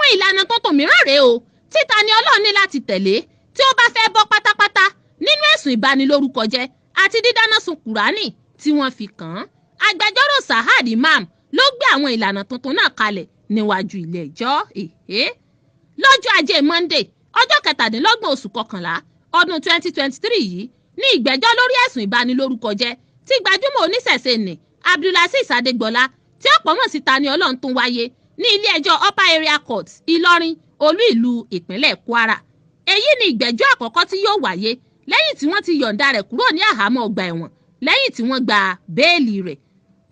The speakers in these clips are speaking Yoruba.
àwọn ìlànà tuntun mìíràn rèé o tí Tani Olohun ní láti tẹ̀lé tí ó bá fẹ́ bọ́ pátápátá nínú ẹ̀sùn ìbanilórúkọjẹ́ àti dídáná sun Kùránì tí wọ́n fi kàn án. Agbẹjọ́rò Sahad Imam ló gbé àwọn ìlànà tuntun náà kalẹ̀ níwájú ilé-ẹjọ́. Lọ́jọ́ Ajé Monday ọjọ́ 17 oṣù kọkànlá ọdún 2023 yìí ní ìgbẹ́jọ́ lórí ẹ̀sùn ìbanilórúkọjẹ́ tí gbajúmọ̀ oníṣẹ̀ṣe nì Abdulazeez Adégbọlá tí ọ̀pọ̀ mọ̀ sí Tani Olohun tún wáyé ní ilé-ẹjọ́ Upper Area Court Ìlọrin olú ìlú ìpínlẹ̀ Kwara. Èyí ni ìgbẹ́jọ́ àkọ́kọ́ tí yóò wáyé lẹ́yìn tí wọ́n ti yọ̀ǹda rẹ̀ kúrò ní àhámọ́ ọgbà ẹ̀wọ̀n lẹ́yìn tí wọ́n gba béèlì rẹ̀.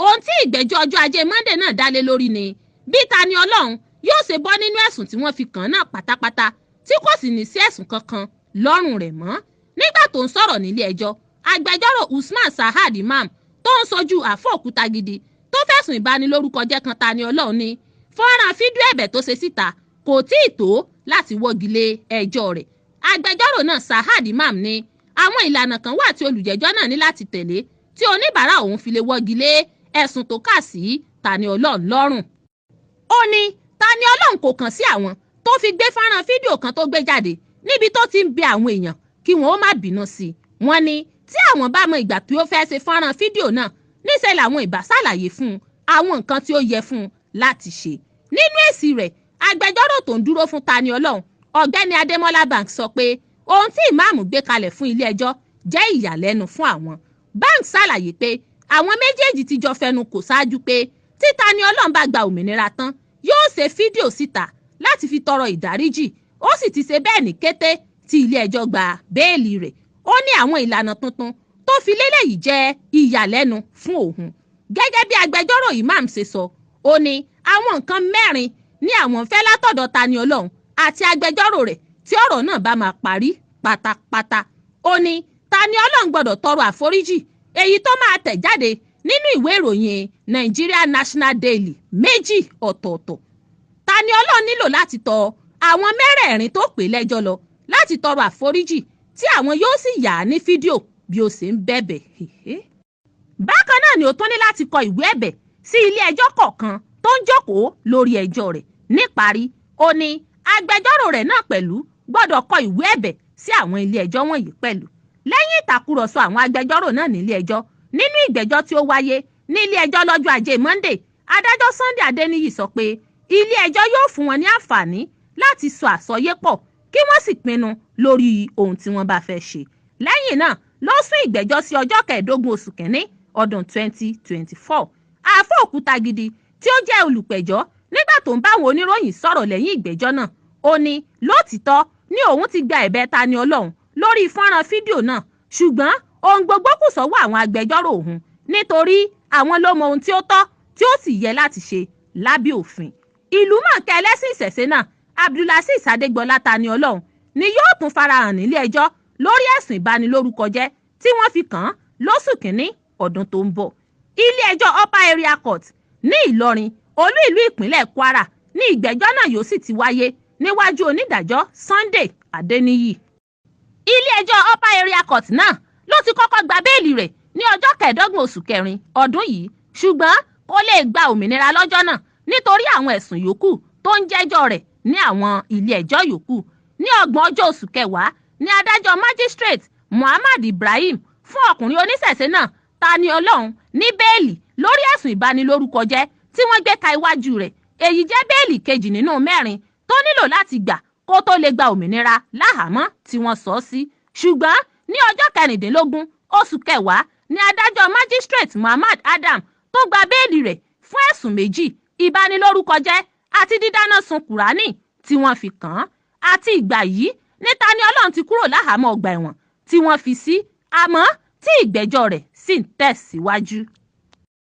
Ohun tí ìgbẹ́jọ́ ọjọ́ Ajé Monday náà dálé lórí ni bí Tani Olohun yóò ṣe bọ́ nínú ẹ̀sùn tí wọ́n fi kàn án náà pátápátá tí kò sì ní sí ẹ̀sùn kankan lọ́rùn rẹ̀ mọ́. Nígbà tó ń sọ̀rọ̀ nílé ẹjọ́, agbẹjọ́rò Usman Sahad Imam tó ń sojú àfọ́ Òkútagidi tó fẹ̀sùn ìbanilórúkọjẹ́ kan Tani Olohun ní fọ́nrán fídíò ẹ̀bẹ̀ tó ṣe síta kò tíì tó láti wọ́gi lé ẹjọ́ rẹ̀. Agbẹjọ́rò náà Sahad Imam ní àwọn ìlànà kan wà tí olùjẹ́jọ́ náà ní láti tẹ̀lé tí oníbàárà òun fi lè wọ́gi lé ẹ̀sùn tó kà sí Tani Olohun lọ́rùn. Ó ní Tani Olohun kò kàn sí àwọn tó fi gbé fọ́nrán fídíò kan tó gbé jáde níbi tó ti ń bẹ àwọn èèyàn kí wọ́n ó má bínú sí i. Wọ́n ní tí àwọn bá mọ ìgbà tí ó fẹ́ ṣe fọ́nrán fídíò náà níṣẹ́ làwọn ìbá ṣàlàyé fún un àwọn nǹkan tí ó yẹ fún un láti ṣe. Nínú èsì rẹ̀, agbẹjọ́rò tó ń dúró fún Tani Olohun ọ̀gbẹ́ni Adémọ́lá Banks sọ pé ohun tí ìmáàmù gbé kalẹ̀ fún ilé-ẹjọ́ jẹ́ ìyàlẹ́nu fún àwọn. Banks ṣàlàyé pé àwọn méjèèjì ti jọ fẹnu kò ṣáájú pé tí Tani Olohun bá gba òmìnira tán yóò ṣe fídíò síta láti fi tọrọ ìdáríjì. Ó sì ti ṣe bẹ́ẹ̀ ní kété tí ilé-ẹjọ́ gba béèlì rẹ̀. Ó ní àwọn ìlànà tuntun tó fi lélẹ̀ yìí jẹ́ ìyàlẹ́nu fún òun. Gẹ́gẹ́ bí agbẹjọ́rò Imam ṣe sọ, ó ní àwọn nǹkan mẹ́rin ní àwọn fẹ́ látọ̀dọ̀ Tani Olohun àti agbẹjọ́rò rẹ̀ tí ọ̀rọ̀ náà bá máa parí pátápátá. Ó ní Tani Olohun gbọ́dọ̀ tọrọ àforíjì èyí tó máa tẹ̀ jáde nínú ìwé ìròyìn Nigeria National Daily méjì ọ̀tọ̀ọ̀tọ̀. Tani Olohun nílò láti tọ àwọn mẹ́rẹ̀ẹ̀rin tó pè lẹ́jọ́ lọ láti tọrọ àforíjì tí àwọn yóò sì yà á ní fídíò bí ó ṣe ń bẹ̀bẹ̀. Bákan náà ni ó tún ní láti kọ ìwé ẹ̀bẹ̀ sí ilé ẹjọ́ kọ̀ọ̀kan tó ń jókòó lórí ẹjọ́ rẹ̀. Níparí, ó ní agbẹjọ́rò rẹ̀ náà pẹ̀lú gbọ́dọ̀ kọ ìwé ẹ̀bẹ̀ sí àwọn ilé ẹjọ́ wọ̀nyí pẹ̀lú. Lẹ́yìn ìtàkùrọ̀sọ àwọn agbẹjọ́rò náà nílé ẹjọ́ nínú ìgbẹ́jọ́ tí ó wáyé ní ilé ẹjọ́ lọ́jọ́ Ajé Monday, adájọ́ Sunday Adéníyì sọ pé ilé ẹjọ́ yóò fún wọn ní àǹfààní láti sọ àsọyépọ̀ kí wọ́n sì pinnu lórí ohun tí wọ́n bá fẹ́ ṣe. Lẹ́yìn náà ló sún ìgbẹ́jọ́ sí ọjọ́ 15 oṣù kìíní ọdún 2024. Àfọ́ Òkútagidi tí ó jẹ́ olùpẹ̀jọ́ nígbà tó ń bá àwọn oníròyìn sọ̀rọ̀ lẹ́yìn ìgbẹ́jọ́ náà, ó ní lótìítọ́ ni òun ti gba ẹ̀bẹ̀ Tani Olohun lórí fọ́nrán fídíò náà, ṣùgbọ́n ohun gbogbo kù sọ́wọ́ àwọn agbẹjọ́rò òun nítorí àwọn ló mọ ohun tí ó tọ́ tí ó sì yẹ láti ṣe lábẹ́ òfin. Ìlú mọ̀ọ́ká ẹlẹ́sìn ìṣẹ̀ṣe náà Abdulazeez Adégbọlá Tani Olohun ni yóò tún farahàn nílé ẹjọ́ lórí ẹ̀sùn ìbanilórúkọjẹ́ tí wọ́n fi kàn án lóṣù kínní ọdún tó ń bọ̀. Ilé ẹjọ́ Upper Area Court ní Ìlọrin olú ìlú ìpínlẹ̀ Kwara ní ìgbẹ́jọ́ náà yóò sì ti wáyé níwájú onídàájọ́ Sunday Adéníyì. Ilé ẹjọ́ Upper Area Court náà ló ti kọ́kọ́ gba béèlì rẹ̀ ní ọjọ́ 15 oṣù kẹrin ọdún yìí, ṣùgbọ́n kò lè gba òmìnira lọ́jọ́ náà nítorí àwọn ẹ̀sùn yòókù tó ń jẹ́jọ́ rẹ̀ ní àwọn ilé ẹjọ́ yòókù. Ní 30 ọjọ́ oṣù kẹwàá ní adájọ́ magistrate Muhammad Ibrahim fún ọkùnrin oníṣẹ̀ṣe náà Tani Olohun ní béèlì lórí ẹ̀sùn ìbanilórúkọjẹ́ tí wọ́n gbé ka iwájú rẹ̀. Èyí jẹ́ béèlì kejì nínú 4 tó nílò láti gbà kó tó lè gba òmìnira láhàámọ́ tí wọ́n sọ sí. Ṣùgbọ́n ní ọjọ́ 16 oṣù kẹwàá ní adájọ́ magistrate Muhammad Adam tó gba béèlì rẹ̀ fún ẹ̀sùn 2 ìbanilórúkọjẹ́ àti dídáná sun Kùránì tí wọ́n fi kàn án. Àti ìgbà yìí ní Tani Olohun ti kúrò láhàámọ́ ọgbà ẹ̀wọ̀n tí wọ́n fi sí, àmọ́ tí ìgbẹ́jọ́ rẹ̀ sì ń tẹ̀síwájú.